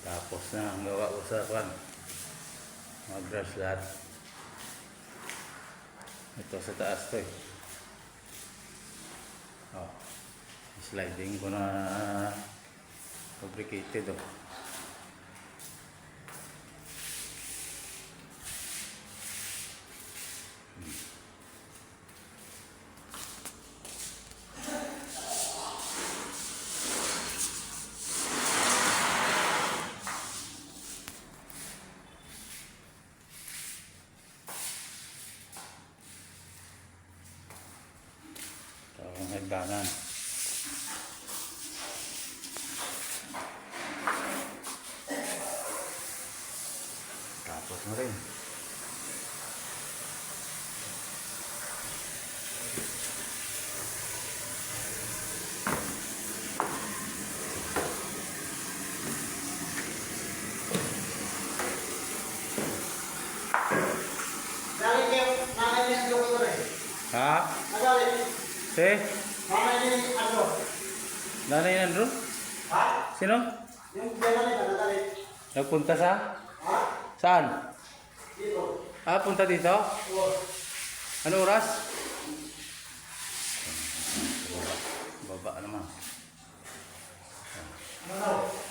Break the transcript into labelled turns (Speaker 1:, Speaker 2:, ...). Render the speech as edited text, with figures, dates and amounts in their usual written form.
Speaker 1: Tapos na ang gawa ko sa kwan. Mga grass lahat. Ito sa taas to eh. Oh. Sliding ko na fabricated oh. Ang hagdanan. Tapos na rin. Ha? Si? Nanay Andrew?
Speaker 2: Ha?
Speaker 1: Sino?
Speaker 2: Yung nanay ba nanay?
Speaker 1: Nagpunta sa?
Speaker 2: Ha?
Speaker 1: Saan?
Speaker 2: Dito.
Speaker 1: Ah, punta dito?
Speaker 2: Oo.
Speaker 1: Ano oras? Baba naman.
Speaker 2: Ano?